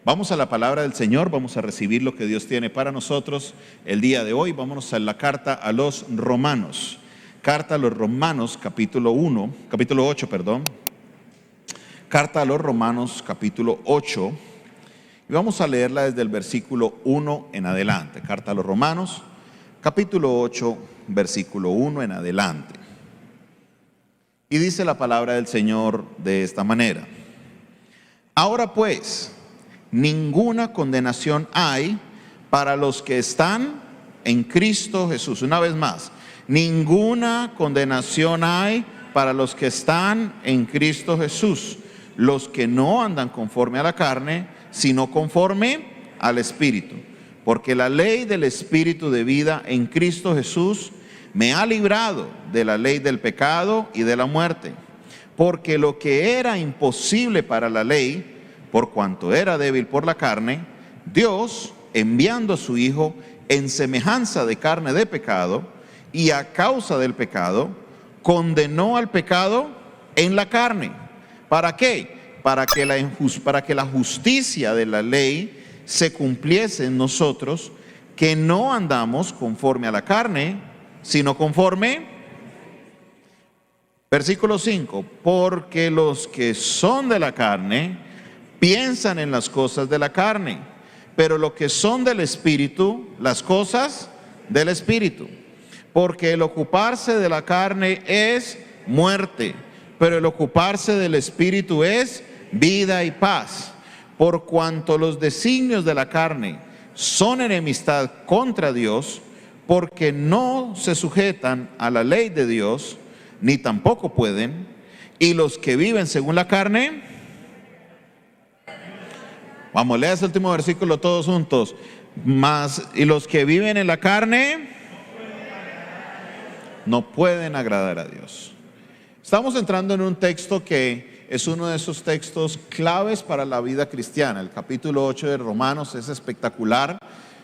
Vamos a la palabra del Señor, vamos a recibir lo que Dios tiene para nosotros el día de hoy. Vámonos a la carta a los Romanos. Carta a los Romanos, capítulo 8. Carta a los Romanos, capítulo 8. Y vamos a leerla desde el versículo 1 en adelante. Carta a los Romanos, capítulo 8, versículo 1 en adelante. Y dice la palabra del Señor de esta manera: Ahora pues, ninguna condenación hay para los que están en Cristo Jesús. Una vez más, ninguna condenación hay para los que están en Cristo Jesús, los que no andan conforme a la carne, sino conforme al Espíritu. Porque la ley del Espíritu de vida en Cristo Jesús me ha librado de la ley del pecado y de la muerte. Porque lo que era imposible para la ley, por cuanto era débil por la carne, Dios, enviando a su Hijo en semejanza de carne de pecado, y a causa del pecado, condenó al pecado en la carne. ¿Para qué? Para que la justicia de la ley se cumpliese en nosotros, que no andamos conforme a la carne, sino conforme. Versículo 5: Porque los que son de la carne piensan en las cosas de la carne, pero los que son del Espíritu, las cosas del Espíritu. Porque el ocuparse de la carne es muerte, pero el ocuparse del Espíritu es vida y paz. Por cuanto los designios de la carne son enemistad contra Dios, porque no se sujetan a la ley de Dios, ni tampoco pueden. Y los que viven según la carne, vamos, lea ese último versículo todos juntos. Y los que viven en la carne no pueden agradar a Dios. Estamos entrando en un texto que es uno de esos textos claves para la vida cristiana. El capítulo 8 de Romanos es espectacular.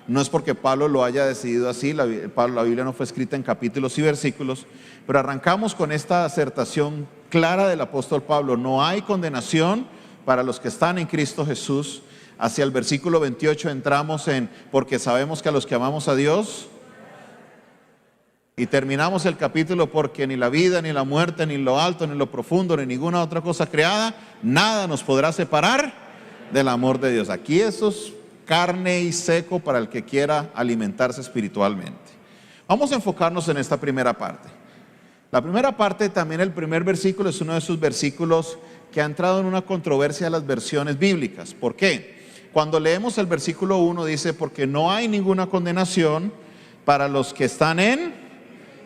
No es porque Pablo lo haya decidido así, la Biblia no fue escrita en capítulos y versículos, pero arrancamos con esta acertación clara del apóstol Pablo: no hay condenación para los que están en Cristo Jesús. Hacia el versículo 28 entramos en porque sabemos que a los que amamos a Dios, y terminamos el capítulo porque ni la vida, ni la muerte, ni lo alto, ni lo profundo, ni ninguna otra cosa creada, nada nos podrá separar del amor de Dios. Aquí eso es carne y seco para el que quiera alimentarse espiritualmente. Vamos a enfocarnos en esta primera parte. La primera parte, también el primer versículo, es uno de esos versículos que ha entrado en una controversia de las versiones bíblicas. ¿Por qué? Cuando leemos el versículo 1 dice: porque no hay ninguna condenación para los que están en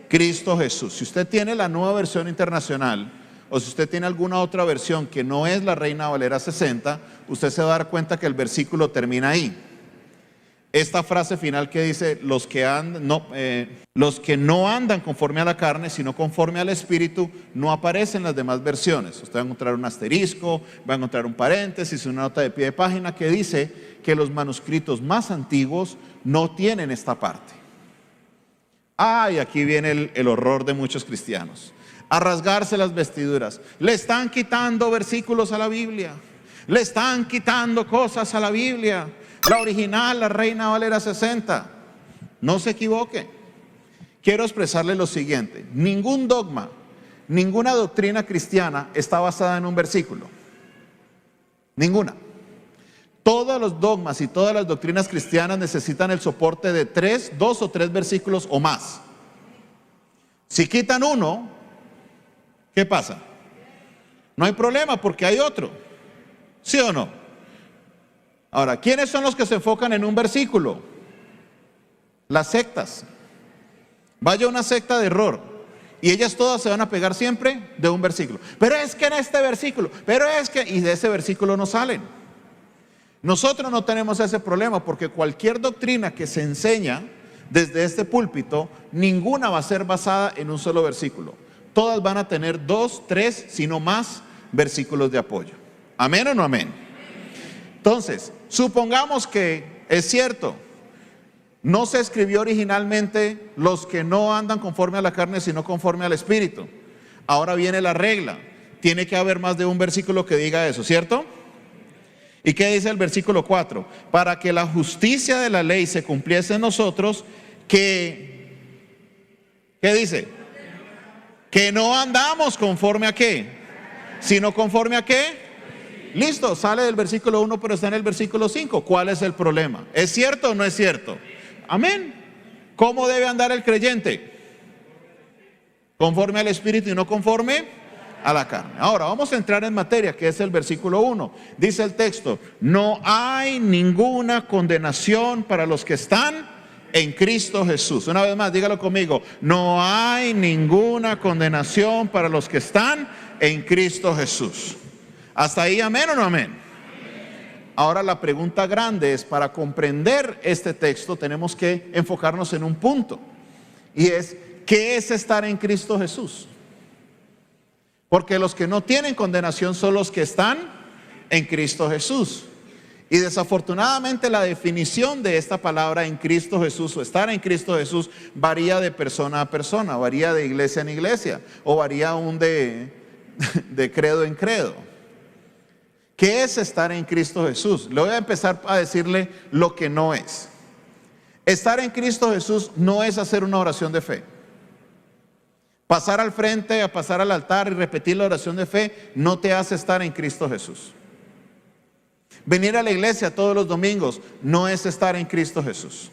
Cristo Jesús. Si usted tiene la Nueva Versión Internacional, o si usted tiene alguna otra versión que no es la Reina Valera 60, usted se va a dar cuenta que el versículo termina ahí. Esta frase final que dice: los que no andan conforme a la carne, sino conforme al Espíritu, no aparece en las demás versiones. Usted va a encontrar un asterisco, va a encontrar un paréntesis, una nota de pie de página que dice que los manuscritos más antiguos no tienen esta parte. Y aquí viene el horror de muchos cristianos: a rasgarse las vestiduras. Le están quitando versículos a la Biblia, le están quitando cosas a la Biblia. La original, la Reina Valera 60. No se equivoque. Quiero expresarle lo siguiente: ningún dogma, ninguna doctrina cristiana está basada en un versículo. Ninguna. Todos los dogmas y todas las doctrinas cristianas necesitan el soporte de 2 o 3 versículos o más. Si quitan uno, ¿qué pasa? No hay problema porque hay otro. ¿Sí o no? Ahora, ¿quiénes son los que se enfocan en un versículo? Las sectas. Vaya una secta de error y ellas todas se van a pegar siempre de un versículo. Pero es que en este versículo, y de ese versículo no salen. Nosotros no tenemos ese problema porque cualquier doctrina que se enseña desde este púlpito, ninguna va a ser basada en un solo versículo. Todas van a tener 2, 3, sino más versículos de apoyo. ¿Amén o no amén? Entonces, supongamos que es cierto, no se escribió originalmente los que no andan conforme a la carne, sino conforme al Espíritu. Ahora viene la regla: tiene que haber más de un versículo que diga eso, ¿cierto? ¿Y qué dice el versículo 4? Para que la justicia de la ley se cumpliese en nosotros, ¿qué dice? Que no andamos conforme a qué, sino conforme a qué. Listo, sale del versículo 1, pero está en el versículo 5. ¿Cuál es el problema? ¿Es cierto o no es cierto? Amén. ¿Cómo debe andar el creyente? Conforme al Espíritu y no conforme a la carne. Ahora vamos a entrar en materia, que es el versículo 1. Dice el texto: no hay ninguna condenación para los que están en Cristo Jesús. Una vez más, dígalo conmigo: no hay ninguna condenación para los que están en Cristo Jesús. ¿Hasta ahí amén o no amén? Ahora la pregunta grande es, para comprender este texto tenemos que enfocarnos en un punto, y es: ¿qué es estar en Cristo Jesús? Porque los que no tienen condenación son los que están en Cristo Jesús. Y desafortunadamente la definición de esta palabra en Cristo Jesús o estar en Cristo Jesús varía de persona a persona, varía de iglesia en iglesia, o varía aún de credo en credo. ¿Qué es estar en Cristo Jesús? Le voy a empezar a decirle lo que no es. Estar en Cristo Jesús no es hacer una oración de fe. Pasar al frente, a pasar al altar y repetir la oración de fe no te hace estar en Cristo Jesús. Venir a la iglesia todos los domingos no es estar en Cristo Jesús.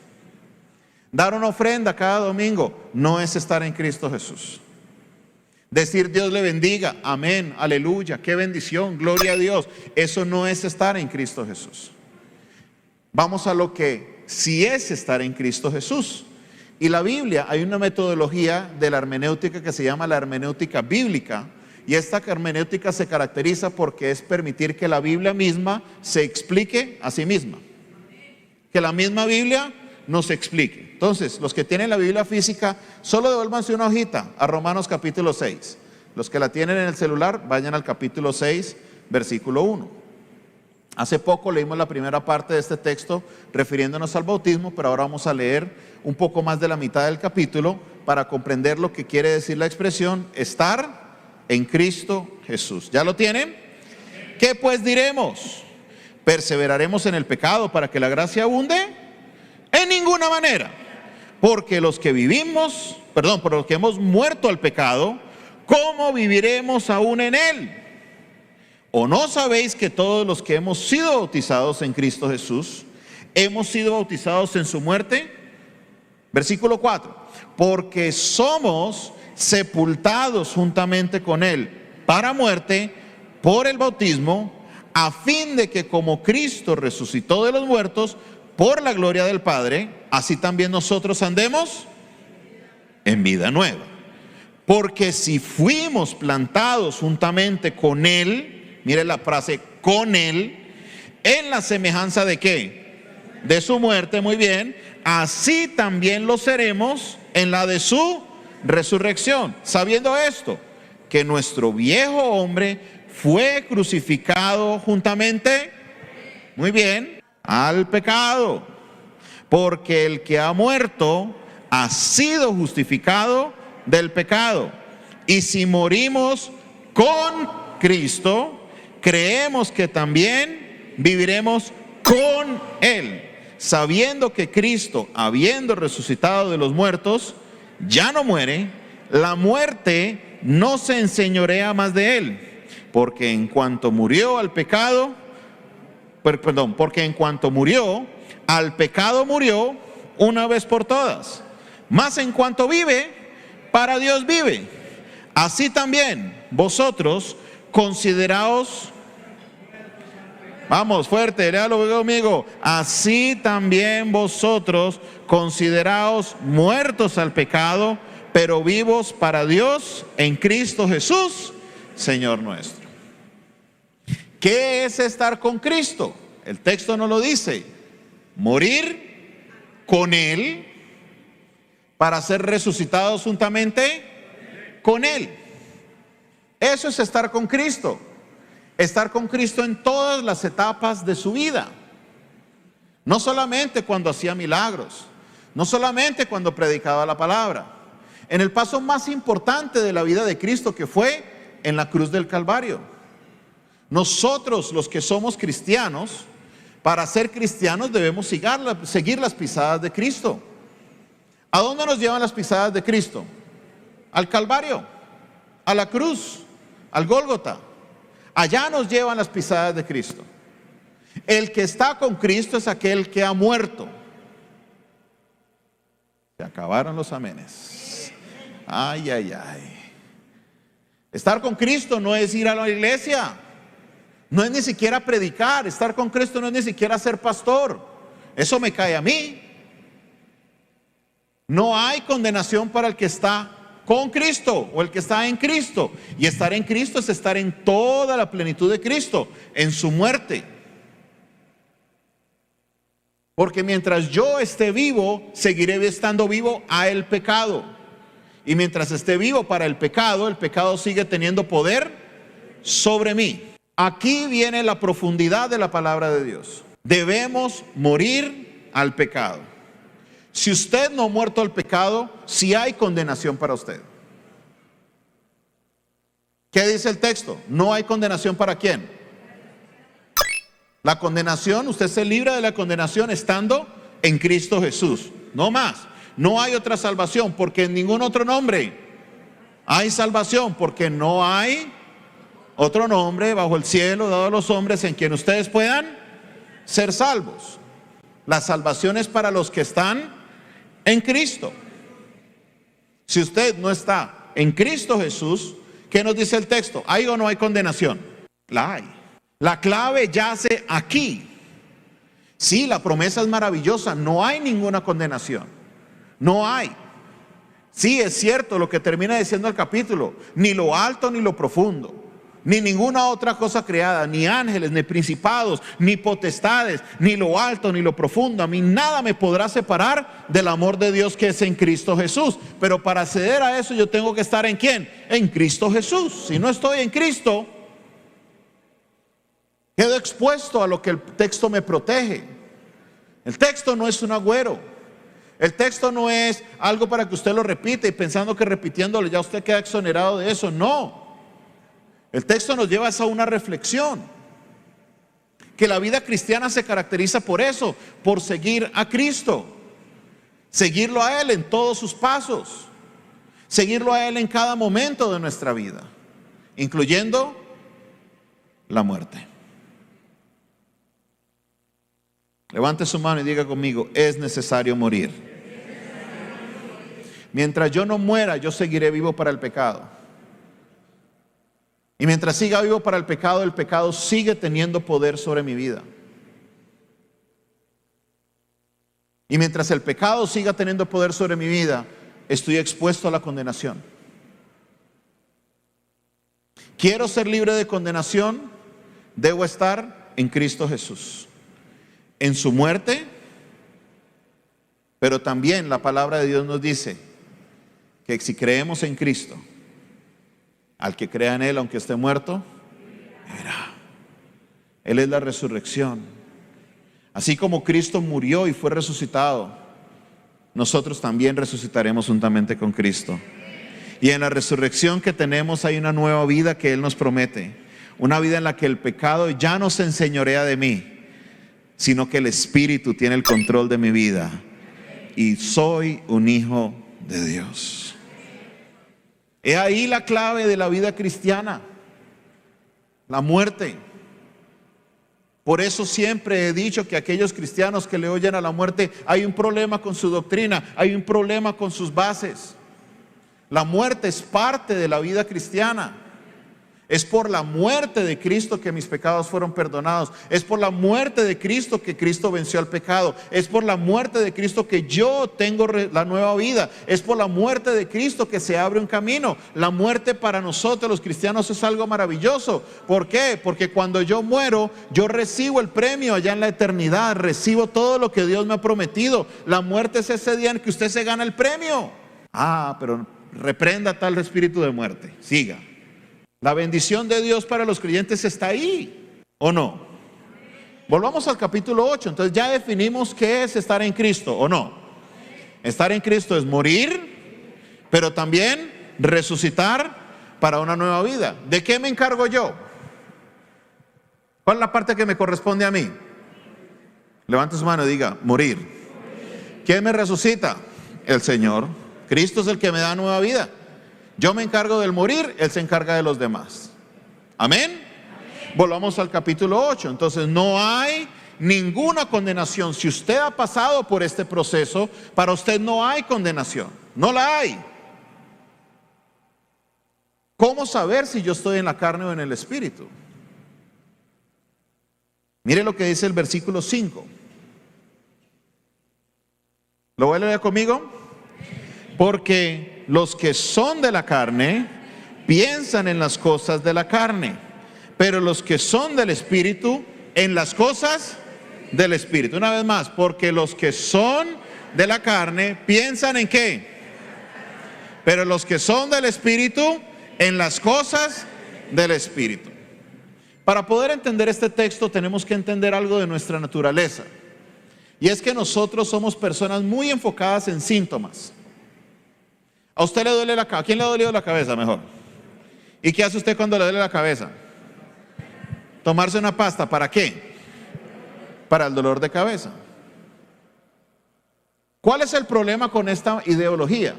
Dar una ofrenda cada domingo no es estar en Cristo Jesús. Decir Dios le bendiga, amén, aleluya, qué bendición, gloria a Dios, eso no es estar en Cristo Jesús. Vamos a lo que sí es estar en Cristo Jesús. Y la Biblia, hay una metodología de la hermenéutica que se llama la hermenéutica bíblica. Y esta hermenéutica se caracteriza porque es permitir que la Biblia misma se explique a sí misma. Que la misma Biblia nos explique. Entonces, los que tienen la Biblia física, solo devuélvanse una hojita a Romanos capítulo 6. Los que la tienen en el celular, vayan al capítulo 6, versículo 1. Hace poco leímos la primera parte de este texto refiriéndonos al bautismo, pero ahora vamos a leer un poco más de la mitad del capítulo para comprender lo que quiere decir la expresión estar en Cristo Jesús. ¿Ya lo tienen? ¿Qué pues diremos? ¿Perseveraremos en el pecado para que la gracia abunde? En ninguna manera. Porque los que por los que hemos muerto al pecado, ¿cómo viviremos aún en él? ¿O no sabéis que todos los que hemos sido bautizados en Cristo Jesús, hemos sido bautizados en su muerte? Versículo 4. Porque somos sepultados juntamente con él para muerte por el bautismo, a fin de que como Cristo resucitó de los muertos por la gloria del Padre, así también nosotros andemos en vida nueva. Porque si fuimos plantados juntamente con él, mire la frase, con él, en la semejanza de ¿qué? De su muerte, muy bien, así también lo seremos en la de su resurrección, sabiendo esto, que nuestro viejo hombre fue crucificado juntamente, muy bien, al pecado, porque el que ha muerto ha sido justificado del pecado. Y si morimos con Cristo, creemos que también viviremos con él, sabiendo que Cristo, habiendo resucitado de los muertos, ya no muere, la muerte no se enseñorea más de él, porque en cuanto murió al pecado, porque en cuanto murió, al pecado murió una vez por todas. Mas en cuanto vive, para Dios vive. Así también vosotros consideraos, vamos fuerte, léalo conmigo, así también vosotros consideraos muertos al pecado, pero vivos para Dios en Cristo Jesús, Señor nuestro. ¿Qué es estar con Cristo? El texto no lo dice. Morir con él para ser resucitados juntamente con él. Eso es estar con Cristo. Estar con Cristo en todas las etapas de su vida. No solamente cuando hacía milagros, no solamente cuando predicaba la palabra. En el paso más importante de la vida de Cristo, que fue en la cruz del Calvario. Nosotros, los que somos cristianos, para ser cristianos debemos seguir las pisadas de Cristo. ¿A dónde nos llevan las pisadas de Cristo? Al Calvario, a la cruz, al Gólgota. Allá nos llevan las pisadas de Cristo. El que está con Cristo es aquel que ha muerto. Se acabaron los amenes. Ay, ay, ay. Estar con Cristo no es ir a la iglesia, no es ni siquiera predicar. Estar con Cristo no es ni siquiera ser pastor. Eso me cae a mí. No hay condenación para el que está con Cristo o el que está en Cristo. Y estar en Cristo es estar en toda la plenitud de Cristo, en su muerte. Porque mientras yo esté vivo, seguiré estando vivo a el pecado. Y mientras esté vivo para el pecado sigue teniendo poder sobre mí. Aquí viene la profundidad de la palabra de Dios. Debemos morir al pecado. Si usted no ha muerto al pecado, sí hay condenación para usted. ¿Qué dice el texto? No hay condenación para quién. La condenación, usted se libra de la condenación estando en Cristo Jesús. No más. No hay otra salvación, porque en ningún otro nombre hay salvación, porque no hay otro nombre bajo el cielo dado a los hombres en quien ustedes puedan ser salvos. La salvación es para los que están en Cristo. Si usted no está en Cristo Jesús, ¿qué nos dice el texto? ¿Hay o no hay condenación? La hay. La clave yace aquí. Sí, la promesa es maravillosa, no hay ninguna condenación. No hay. Sí, es cierto lo que termina diciendo el capítulo: ni lo alto ni lo profundo, ni ninguna otra cosa creada, ni ángeles, ni principados, ni potestades, ni lo alto ni lo profundo, a mí nada me podrá separar del amor de Dios que es en Cristo Jesús. Pero para acceder a eso yo tengo que estar ¿en quién? En Cristo Jesús. Si no estoy en Cristo, quedo expuesto a lo que el texto me protege. El texto no es un agüero. El texto no es algo para que usted lo repita y pensando que repitiéndolo ya usted queda exonerado de eso. No. El texto nos lleva a una reflexión. Que la vida cristiana se caracteriza por eso, por seguir a Cristo. Seguirlo a Él en todos sus pasos. Seguirlo a Él en cada momento de nuestra vida, incluyendo la muerte. Levante su mano y diga conmigo: es necesario morir. Mientras yo no muera, yo seguiré vivo para el pecado. Y mientras siga vivo para el pecado sigue teniendo poder sobre mi vida. Y mientras el pecado siga teniendo poder sobre mi vida, estoy expuesto a la condenación. Quiero ser libre de condenación, debo estar en Cristo Jesús, en su muerte. Pero también la palabra de Dios nos dice que si creemos en Cristo, al que crea en Él, aunque esté muerto, vivirá. Él es la resurrección. Así como Cristo murió y fue resucitado, nosotros también resucitaremos juntamente con Cristo. Y en la resurrección que tenemos hay una nueva vida que Él nos promete. Una vida en la que el pecado ya no se enseñorea de mí, sino que el Espíritu tiene el control de mi vida. Y soy un hijo de Dios. He ahí la clave de la vida cristiana: la muerte. Por eso siempre he dicho que aquellos cristianos que le oyen a la muerte, hay un problema con su doctrina, hay un problema con sus bases. La muerte es parte de la vida cristiana. Es por la muerte de Cristo que mis pecados fueron perdonados. Es por la muerte de Cristo que Cristo venció al pecado. Es por la muerte de Cristo que yo tengo la nueva vida. Es por la muerte de Cristo que se abre un camino. La muerte para nosotros los cristianos es algo maravilloso. ¿Por qué? Porque cuando yo muero, yo recibo el premio allá en la eternidad. Recibo todo lo que Dios me ha prometido. La muerte es ese día en que usted se gana el premio. Pero reprenda tal espíritu de muerte. Siga. La bendición de Dios para los creyentes está ahí, ¿o no? Volvamos al capítulo 8. Entonces ya definimos qué es estar en Cristo, ¿o no? Estar en Cristo es morir, pero también resucitar para una nueva vida. ¿De qué me encargo yo? ¿Cuál es la parte que me corresponde a mí? Levante su mano y diga, morir. ¿Quién me resucita? El Señor. Cristo es el que me da nueva vida. Yo me encargo del morir, Él se encarga de los demás. Amén. Volvamos al capítulo 8. Entonces no hay ninguna condenación. Si usted ha pasado por este proceso, para usted no hay condenación. No la hay. ¿Cómo saber si yo estoy en la carne o en el espíritu? Mire lo que dice el versículo 5. ¿Lo voy a leer conmigo? Porque los que son de la carne piensan en las cosas de la carne, pero los que son del espíritu en las cosas del espíritu. Una vez más, porque los que son de la carne piensan en qué, pero los que son del espíritu en las cosas del espíritu. Para poder entender este texto tenemos que entender algo de nuestra naturaleza, y es que nosotros somos personas muy enfocadas en síntomas. ¿A usted le duele la cabeza? ¿A quién le ha dolido la cabeza mejor? ¿Y qué hace usted cuando le duele la cabeza? Tomarse una pasta. ¿Para qué? Para el dolor de cabeza. ¿Cuál es el problema con esta ideología?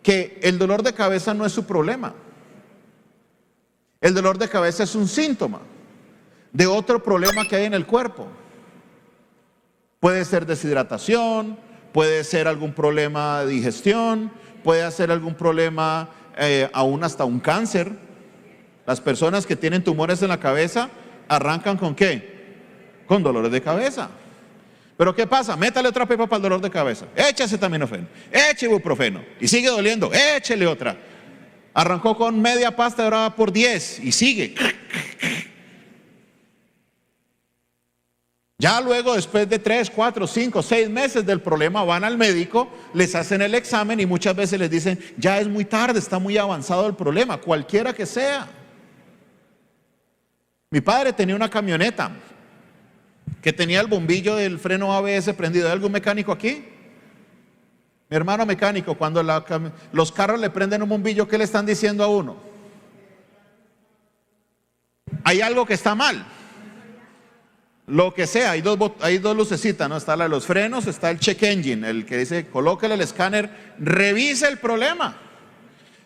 Que el dolor de cabeza no es su problema. El dolor de cabeza es un síntoma de otro problema que hay en el cuerpo. Puede ser deshidratación, puede ser algún problema de digestión, puede ser algún problema, aún hasta un cáncer. Las personas que tienen tumores en la cabeza arrancan ¿con qué? Con dolores de cabeza. Pero ¿qué pasa? Métale otra pepa para el dolor de cabeza. Eche acetaminofén, eche ibuprofeno y sigue doliendo, échele otra. Arrancó con media pasta y ahora va por 10 y sigue. Ya luego, después de 3, 4, 5, 6 meses del problema, van al médico, les hacen el examen y muchas veces les dicen, ya es muy tarde, está muy avanzado el problema, cualquiera que sea. Mi padre tenía una camioneta que tenía el bombillo del freno ABS prendido. ¿Hay algún mecánico aquí? Mi hermano mecánico, cuando los carros le prenden un bombillo, ¿qué le están diciendo a uno? Hay algo que está mal. Lo que sea, hay dos lucecitas, ¿no? Está la de los frenos, está el check engine, el que dice, colóquele el escáner, revise el problema.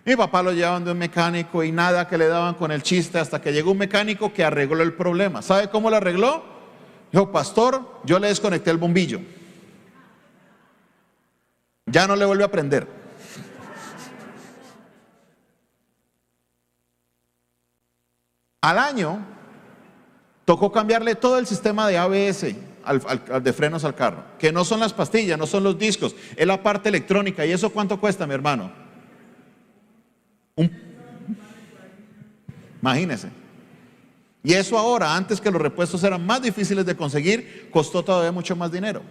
Mi papá lo llevaban de un mecánico y nada que le daban con el chiste, hasta que llegó un mecánico que arregló el problema. ¿Sabe cómo lo arregló? Dijo, pastor, yo le desconecté el bombillo. Ya no le vuelve a prender. Al año tocó cambiarle todo el sistema de ABS al de frenos al carro, que no son las pastillas, no son los discos, es la parte electrónica. ¿Y eso cuánto cuesta, mi hermano? Imagínese. Y eso ahora, antes que los repuestos eran más difíciles de conseguir, costó todavía mucho más dinero.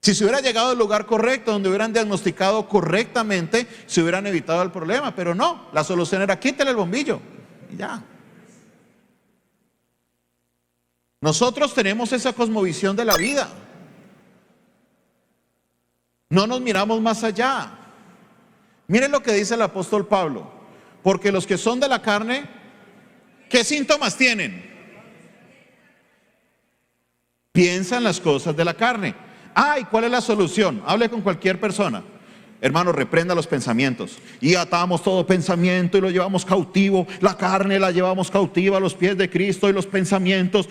Si se hubiera llegado al lugar correcto, donde hubieran diagnosticado correctamente, se hubieran evitado el problema, pero no, la solución era quítale el bombillo y ya. Nosotros tenemos esa cosmovisión de la vida. No nos miramos más allá. Miren lo que dice el apóstol Pablo. Porque los que son de la carne, ¿qué síntomas tienen? Piensan las cosas de la carne. ¿Y cuál es la solución? Hable con cualquier persona. Hermano, reprenda los pensamientos. Y atamos todo pensamiento y lo llevamos cautivo. La carne la llevamos cautiva a los pies de Cristo. Y los pensamientos,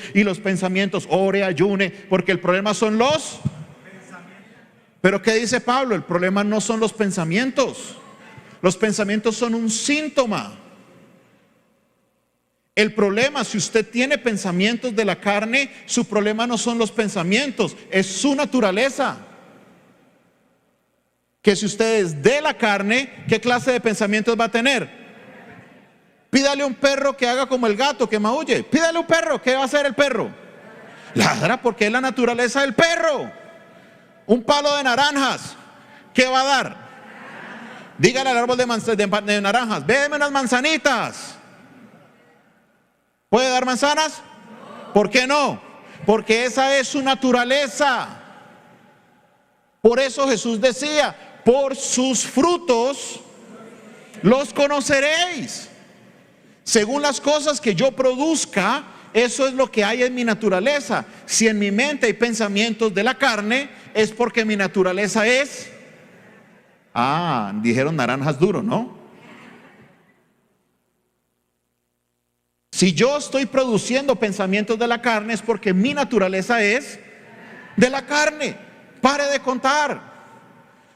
ore, ayune. Porque el problema son los pensamientos. Pero ¿qué dice Pablo? El problema no son los pensamientos. Los pensamientos son un síntoma. El problema, si usted tiene pensamientos de la carne, su problema no son los pensamientos, es su naturaleza. Que si usted es de la carne, ¿qué clase de pensamientos va a tener? Pídale a un perro que haga como el gato, que maulle. Pídale a un perro, ¿qué va a hacer el perro? Ladra, porque es la naturaleza del perro. Un palo de naranjas, ¿qué va a dar? Dígale al árbol de naranjas, védeme unas manzanitas. ¿Puede dar manzanas? ¿Por qué no? Porque esa es su naturaleza. Por eso Jesús decía, por sus frutos los conoceréis. Según las cosas que yo produzca, eso es lo que hay en mi naturaleza. Si en mi mente hay pensamientos de la carne, es porque mi naturaleza es... dijeron naranjas duro, ¿no? Si yo estoy produciendo pensamientos de la carne, es porque mi naturaleza es de la carne. Pare de contar.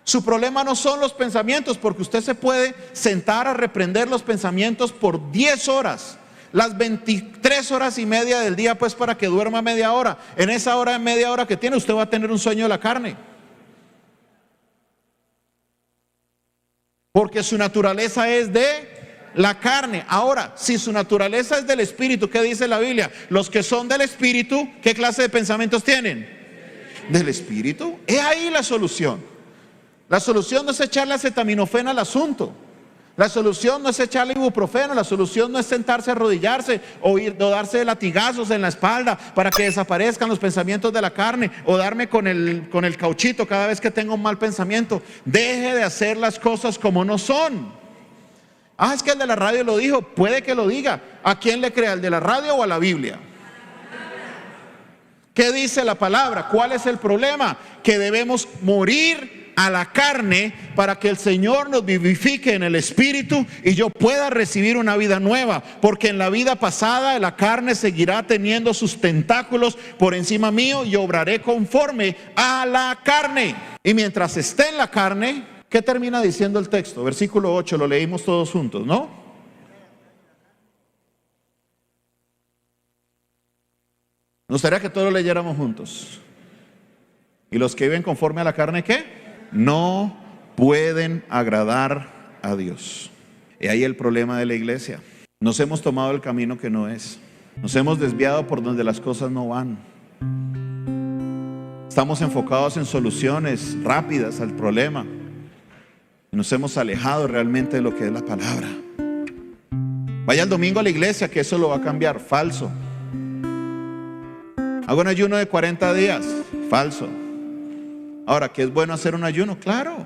Su problema no son los pensamientos, porque usted se puede sentar a reprender los pensamientos por 10 horas. Las 23 horas y media del día, pues, para que duerma media hora. En esa hora, media hora que tiene, usted va a tener un sueño de la carne. Porque su naturaleza es de la carne. Ahora, si su naturaleza es del Espíritu, ¿qué dice la Biblia? Los que son del Espíritu, ¿qué clase de pensamientos tienen? Del Espíritu. He ahí la solución. La solución no es echarle acetaminofén al asunto. La solución no es echarle ibuprofeno. La solución no es sentarse a arrodillarse o darse latigazos en la espalda para que desaparezcan los pensamientos de la carne, o darme con el cauchito cada vez que tengo un mal pensamiento. Deje de hacer las cosas como no son. Es que el de la radio lo dijo. Puede que lo diga. ¿A quién le crea? ¿Al de la radio o a la Biblia? ¿Qué dice la palabra? ¿Cuál es el problema? Que debemos morir a la carne para que el Señor nos vivifique en el Espíritu y yo pueda recibir una vida nueva. Porque en la vida pasada la carne seguirá teniendo sus tentáculos por encima mío y obraré conforme a la carne. Y mientras esté en la carne, ¿qué termina diciendo el texto? Versículo 8, lo leímos todos juntos, ¿no? Me gustaría que todos lo leyéramos juntos. ¿Y los que viven conforme a la carne qué? No pueden agradar a Dios. Y ahí el problema de la iglesia. Nos hemos tomado el camino que no es. Nos hemos desviado por donde las cosas no van. Estamos enfocados en soluciones rápidas al problema. Y nos hemos alejado realmente de lo que es la palabra. Vaya el domingo a la iglesia, que eso lo va a cambiar. Falso. Hago un ayuno de 40 días. Falso. Ahora, ¿qué es bueno hacer un ayuno? Claro.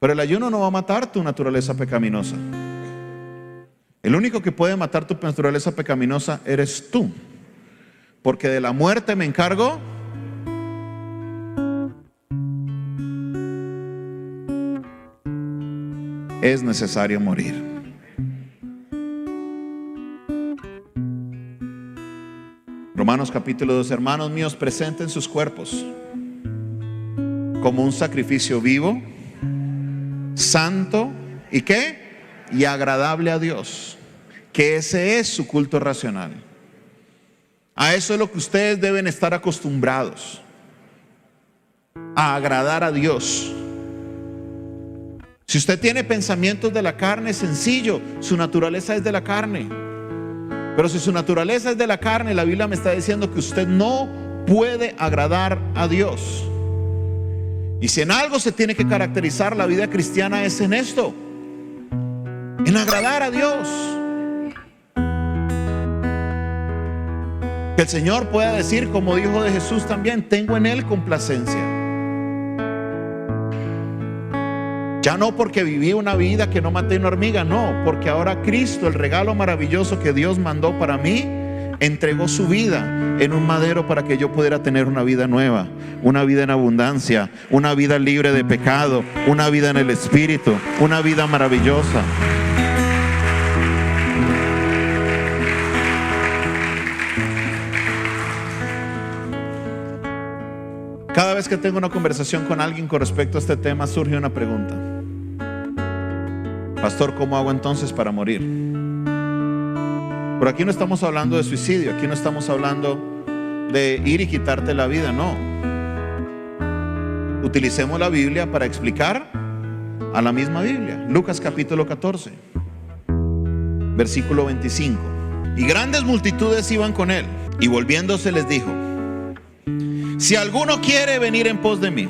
Pero el ayuno no va a matar tu naturaleza pecaminosa. El único que puede matar tu naturaleza pecaminosa eres tú. Porque de la muerte me encargo. Es necesario morir. Romanos capítulo 2. Hermanos míos, presenten sus cuerpos como un sacrificio vivo, santo y ¿qué? Y agradable a Dios. Que ese es su culto racional. A eso es lo que ustedes deben estar acostumbrados, a agradar a Dios. Si usted tiene pensamientos de la carne, es sencillo, su naturaleza es de la carne. Pero si su naturaleza es de la carne, la Biblia me está diciendo que usted no puede agradar a Dios. Y si en algo se tiene que caracterizar la vida cristiana, es en esto, en agradar a Dios. Que el Señor pueda decir, como dijo de Jesús también, tengo en Él complacencia. Ya no porque viví una vida que no maté una hormiga, no, porque ahora Cristo, el regalo maravilloso que Dios mandó para mí, entregó su vida en un madero para que yo pudiera tener una vida nueva, una vida en abundancia, una vida libre de pecado, una vida en el Espíritu, una vida maravillosa. Cada vez que tengo una conversación con alguien con respecto a este tema, surge una pregunta. Pastor, ¿cómo hago entonces para morir? Por aquí no estamos hablando de suicidio, aquí no estamos hablando de ir y quitarte la vida, no. Utilicemos la Biblia para explicar a la misma Biblia. Lucas capítulo 14, versículo 25. Y grandes multitudes iban con él, y volviéndose les dijo: si alguno quiere venir en pos de mí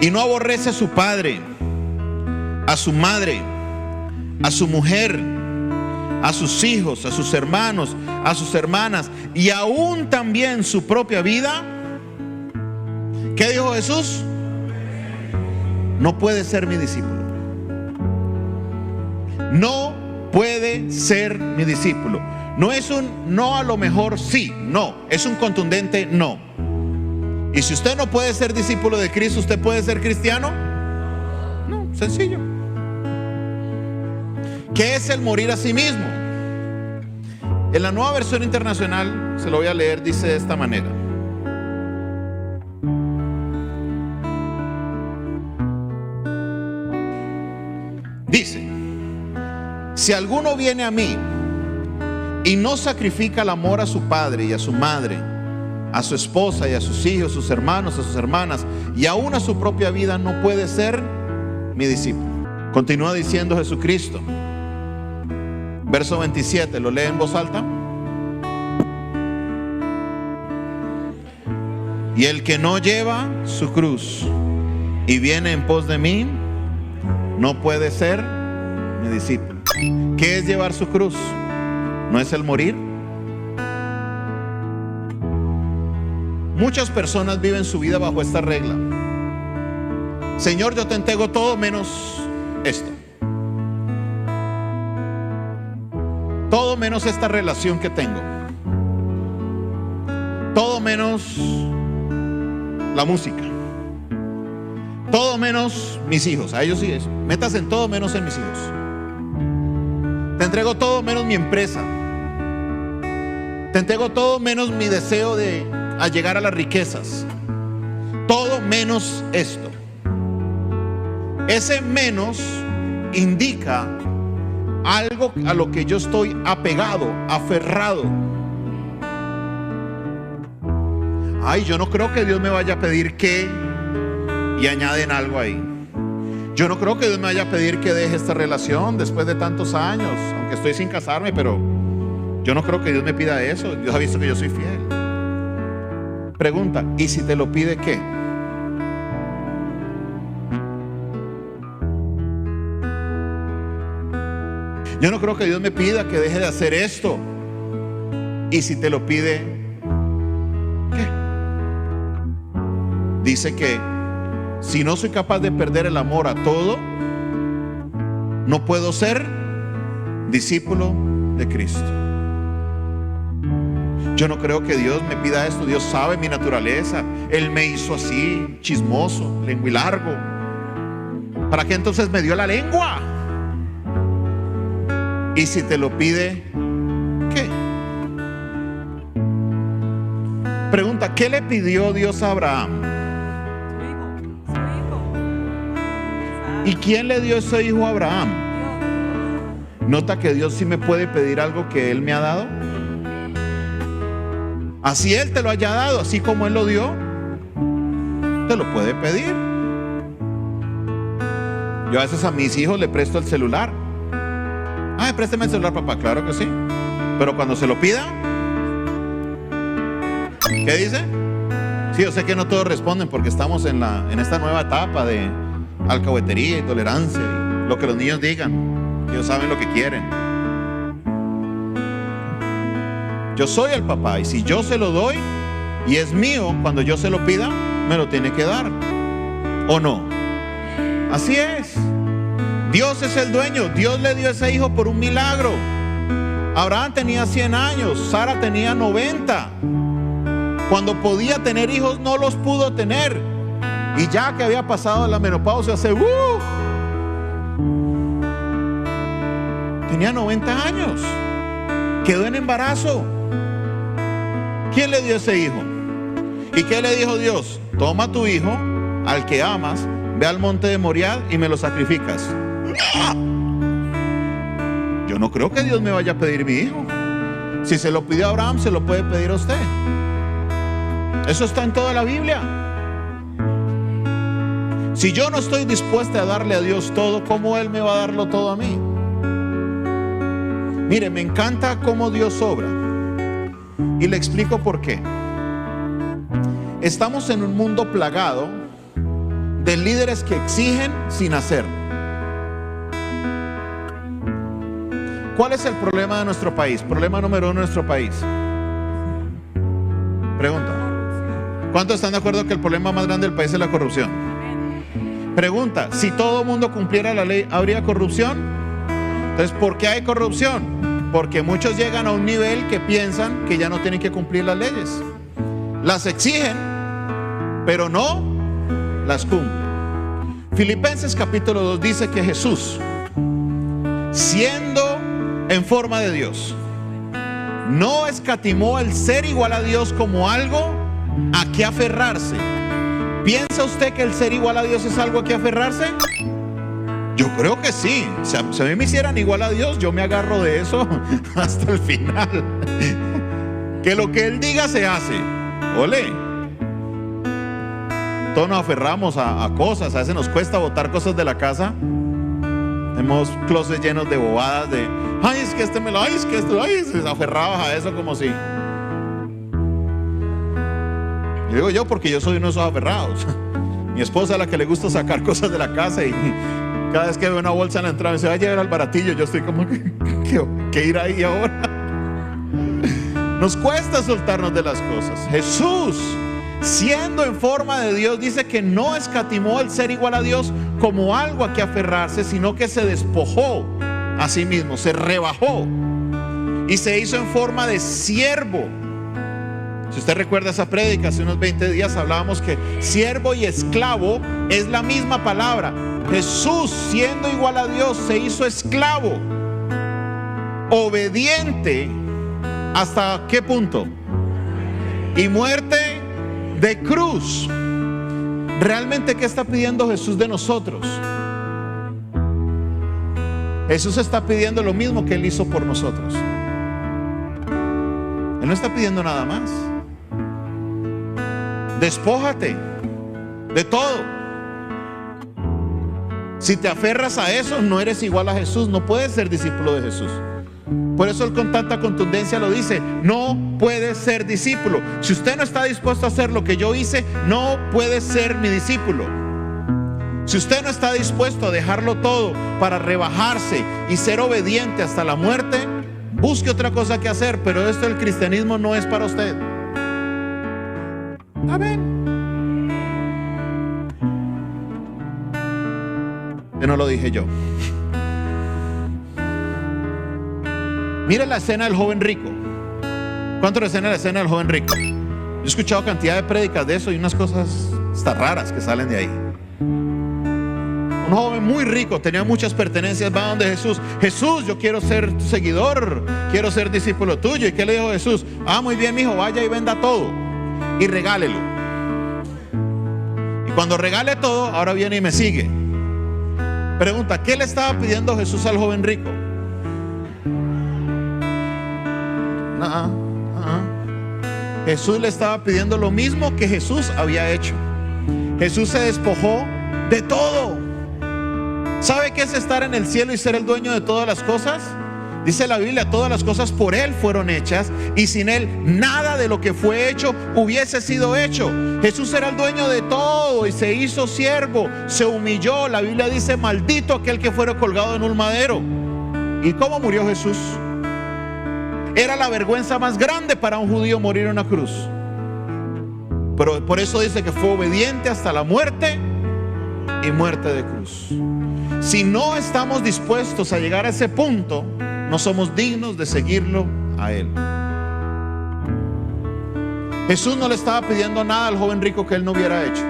y no aborrece a su padre, a su madre, a su mujer, a sus hijos, a sus hermanos, a sus hermanas y aún también su propia vida, ¿qué dijo Jesús? No puede ser mi discípulo. No puede ser mi discípulo. No es un no, a lo mejor sí, no, es un contundente no. Y si usted no puede ser discípulo de Cristo, ¿usted puede ser cristiano? No, sencillo. ¿Qué es el morir a sí mismo? En la Nueva Versión Internacional, se lo voy a leer, dice de esta manera: dice: si alguno viene a mí y no sacrifica el amor a su padre y a su madre, a su esposa y a sus hijos, sus hermanos, a sus hermanas y aún a su propia vida, no puede ser mi discípulo. Continúa diciendo Jesucristo, verso 27, ¿lo lee en voz alta? Y el que no lleva su cruz y viene en pos de mí, no puede ser mi discípulo. ¿Qué es llevar su cruz? ¿No es el morir? Muchas personas viven su vida bajo esta regla: Señor, yo te entrego todo menos esto, todo menos esta relación que tengo, todo menos la música, todo menos mis hijos. A ellos sí es, metas en todo menos en mis hijos. Te entrego todo menos mi empresa. Te entrego todo menos mi deseo de llegar a las riquezas. Todo menos esto. Ese menos indica algo a lo que yo estoy apegado, aferrado. Ay, yo no creo que Dios me vaya a pedir que, y añaden algo ahí. Yo no creo que Dios me vaya a pedir que deje esta relación después de tantos años, aunque estoy sin casarme, pero yo no creo que Dios me pida eso. Dios ha visto que yo soy fiel. Pregunta: ¿y si te lo pide qué? Yo no creo que Dios me pida que deje de hacer esto. ¿Y si te lo pide qué? Dice que si no soy capaz de perder el amor a todo, no puedo ser discípulo de Cristo. Yo no creo que Dios me pida esto. Dios sabe mi naturaleza. Él me hizo así, chismoso, lenguilargo. ¿Para qué entonces me dio la lengua? Y si te lo pide, ¿qué? Pregunta: ¿qué le pidió Dios a Abraham? Su hijo. ¿Y quién le dio ese hijo a Abraham? ¿Nota que Dios sí me puede pedir algo que Él me ha dado? Así Él te lo haya dado, así como Él lo dio, te lo puede pedir. Yo a veces a mis hijos le presto el celular. Ay, présteme el celular, papá. Claro que sí. Pero cuando se lo pida, ¿qué dice? Sí, yo sé que no todos responden porque estamos en esta nueva etapa de alcahuetería y tolerancia y lo que los niños digan. Ellos saben lo que quieren. Yo soy el papá, y si yo se lo doy y es mío, cuando yo se lo pida, me lo tiene que dar. ¿O no? Así es. Dios es el dueño. Dios le dio ese hijo por un milagro. Abraham tenía 100 años, Sara tenía 90. Cuando podía tener hijos, no los pudo tener. Y ya que había pasado la menopausia, tenía 90 años. Quedó en embarazo. ¿Quién le dio ese hijo? ¿Y qué le dijo Dios? Toma a tu hijo, al que amas, ve al monte de Moriah y me lo sacrificas. Yo no creo que Dios me vaya a pedir mi hijo. Si se lo pidió a Abraham, se lo puede pedir a usted. Eso está en toda la Biblia. Si yo no estoy dispuesta a darle a Dios todo, ¿cómo Él me va a darlo todo a mí? Mire, me encanta cómo Dios obra. Y le explico por qué. Estamos en un mundo plagado de líderes que exigen sin hacer. ¿Cuál es el problema de nuestro país? Problema número 1 de nuestro país. Pregunta: ¿cuántos están de acuerdo que el problema más grande del país es la corrupción? Pregunta: si todo el mundo cumpliera la ley, ¿habría corrupción? Entonces, ¿por qué hay corrupción? Porque muchos llegan a un nivel que piensan que ya no tienen que cumplir las leyes. Las exigen, pero no las cumplen. Filipenses capítulo 2 dice que Jesús, siendo en forma de Dios, no escatimó el ser igual a Dios como algo a que aferrarse. ¿Piensa usted que el ser igual a Dios es algo a que aferrarse? Yo creo que sí. Si a mí me hicieran igual a Dios, yo me agarro de eso hasta el final. Que lo que Él diga se hace. Ole. Todos nos aferramos a cosas. A veces nos cuesta botar cosas de la casa. Tenemos closets llenos de bobadas de ay, es que este me lo, ay, es que esto, ay, se aferrabas a eso como si. Y digo yo porque yo soy uno de esos aferrados. Mi esposa es la que le gusta sacar cosas de la casa y cada vez que veo una bolsa en la entrada me dice, va a llevar al baratillo. Yo estoy como ¿qué ir ahí ahora? Nos cuesta soltarnos de las cosas. Jesús, siendo en forma de Dios, dice que no escatimó el ser igual a Dios como algo a que aferrarse, sino que se despojó a sí mismo, se rebajó y se hizo en forma de siervo. Si usted recuerda esa prédica, hace unos 20 días hablábamos que siervo y esclavo es la misma palabra. Jesús, siendo igual a Dios, se hizo esclavo, obediente, ¿hasta qué punto? Y muerte de cruz. ¿Realmente qué está pidiendo Jesús de nosotros? Jesús está pidiendo lo mismo que Él hizo por nosotros. Él no está pidiendo nada más. Despójate de todo. Si te aferras a eso, no eres igual a Jesús, no puedes ser discípulo de Jesús. Por eso Él con tanta contundencia lo dice, no puedes ser discípulo. Si usted no está dispuesto a hacer lo que yo hice, no puede ser mi discípulo. Si usted no está dispuesto a dejarlo todo para rebajarse y ser obediente hasta la muerte, busque otra cosa que hacer, pero esto del cristianismo no es para usted. Amén. Que no lo dije yo. Mire la escena del joven rico. ¿Cuánto resuena la escena del joven rico? Yo he escuchado cantidad de prédicas de eso y unas cosas hasta raras que salen de ahí. Un joven muy rico, tenía muchas pertenencias, va donde Jesús. Jesús, yo quiero ser tu seguidor, quiero ser discípulo tuyo. ¿Y qué le dijo Jesús? Ah, muy bien, mijo, vaya y venda todo y regálelo. Y cuando regale todo, ahora viene y me sigue. Pregunta, ¿qué le estaba pidiendo Jesús al joven rico? Jesús le estaba pidiendo lo mismo que Jesús había hecho. Jesús se despojó de todo. ¿Sabe qué es estar en el cielo y ser el dueño de todas las cosas? Dice la Biblia, todas las cosas por Él fueron hechas y sin Él nada de lo que fue hecho hubiese sido hecho. Jesús era el dueño de todo y se hizo siervo, se humilló. La Biblia dice, maldito aquel que fuera colgado en un madero. ¿Y cómo murió Jesús? Era la vergüenza más grande para un judío morir en una cruz. Pero por eso dice que fue obediente hasta la muerte y muerte de cruz. Si no estamos dispuestos a llegar a ese punto, no somos dignos de seguirlo a Él. Jesús no le estaba pidiendo nada al joven rico que Él no hubiera hecho.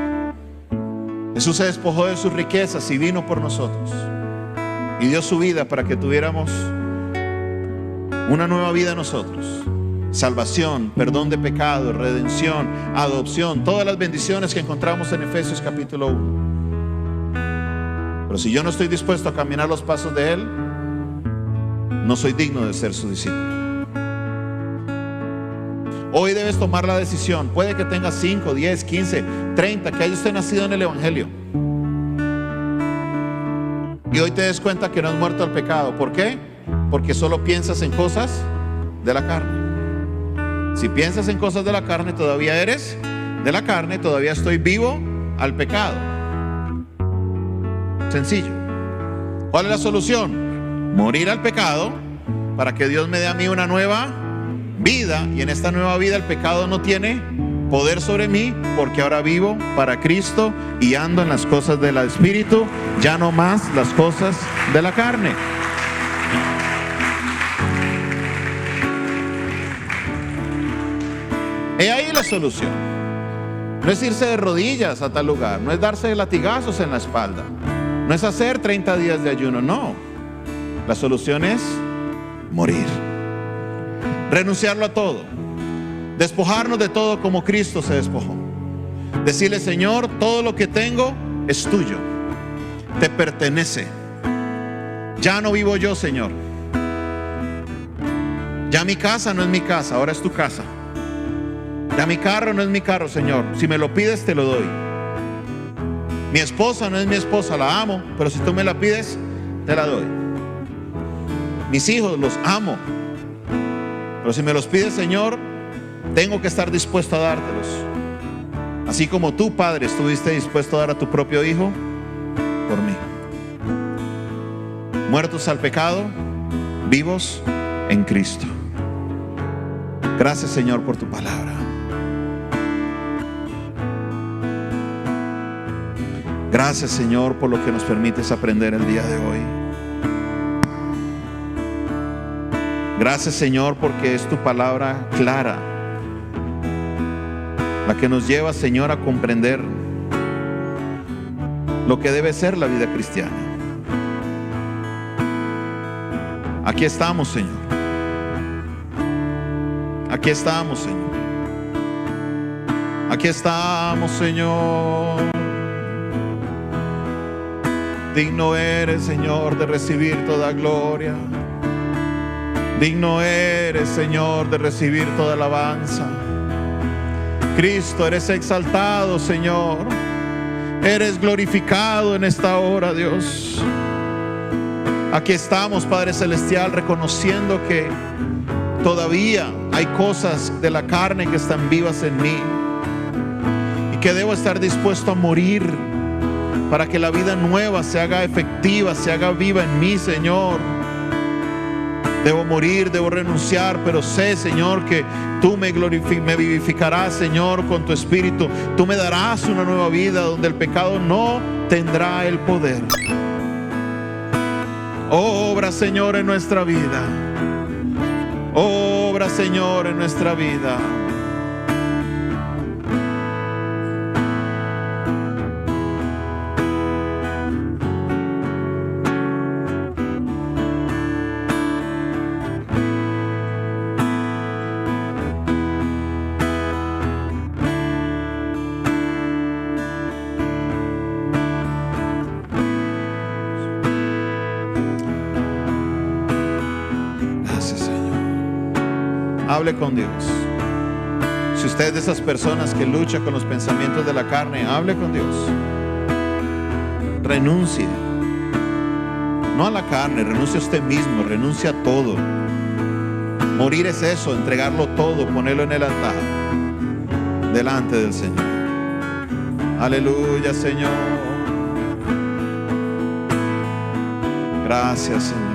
Jesús se despojó de sus riquezas y vino por nosotros y dio su vida para que tuviéramos una nueva vida en nosotros. Salvación, perdón de pecados, redención, adopción, todas las bendiciones que encontramos en Efesios capítulo 1. Pero si yo no estoy dispuesto a caminar los pasos de Él, no soy digno de ser su discípulo. Hoy debes tomar la decisión. Puede que tengas 5, 10, 15, 30, que haya usted nacido en el Evangelio y hoy te des cuenta que no has muerto al pecado. ¿Por qué? Porque solo piensas en cosas de la carne. Si piensas en cosas de la carne, todavía eres de la carne, todavía estoy vivo al pecado. Sencillo. ¿Cuál es la solución? Morir al pecado para que Dios me dé a mí una nueva vida, y en esta nueva vida el pecado no tiene poder sobre mí, porque ahora vivo para Cristo y ando en las cosas del Espíritu, ya no más las cosas de la carne. solución. No es irse de rodillas a tal lugar, no es darse latigazos en la espalda, no es hacer 30 días de ayuno, no. La solución es morir. Renunciarlo a todo, despojarnos de todo como Cristo se despojó. Decirle: Señor, todo lo que tengo es tuyo, te pertenece. Ya no vivo yo, Señor. Ya mi casa no es mi casa, ahora es tu casa. Ya mi carro no es mi carro, Señor. Si me lo pides, te lo doy. Mi esposa no es mi esposa, la amo, pero si tú me la pides, te la doy. Mis hijos los amo, pero si me los pides, Señor, tengo que estar dispuesto a dártelos. Así como tú, Padre, estuviste dispuesto a dar a tu propio Hijo por mí. Muertos al pecado, vivos en Cristo. Gracias, Señor, por tu palabra. Gracias, Señor, por lo que nos permites aprender el día de hoy. Gracias, Señor, porque es tu palabra clara, la que nos lleva, Señor, a comprender lo que debe ser la vida cristiana. Aquí estamos, Señor. Aquí estamos, Señor. Aquí estamos, Señor. Digno eres, Señor, de recibir toda gloria. Digno eres, Señor, de recibir toda alabanza. Cristo, eres exaltado, Señor. Eres glorificado en esta hora, Dios. Aquí estamos, Padre Celestial, reconociendo que todavía hay cosas de la carne que están vivas en mí y que debo estar dispuesto a morir para que la vida nueva se haga efectiva, se haga viva en mí, Señor. Debo morir, debo renunciar, pero sé, Señor, que tú me vivificarás, Señor, con tu Espíritu. Tú me darás una nueva vida donde el pecado no tendrá el poder. Obra, Señor, en nuestra vida. Obra, Señor, en nuestra vida. Hable con Dios. Si usted es de esas personas que lucha con los pensamientos de la carne, hable con Dios. Renuncie. No a la carne, renuncie a usted mismo, renuncie a todo. Morir es eso, entregarlo todo, ponerlo en el altar, delante del Señor. Aleluya, Señor. Gracias, Señor.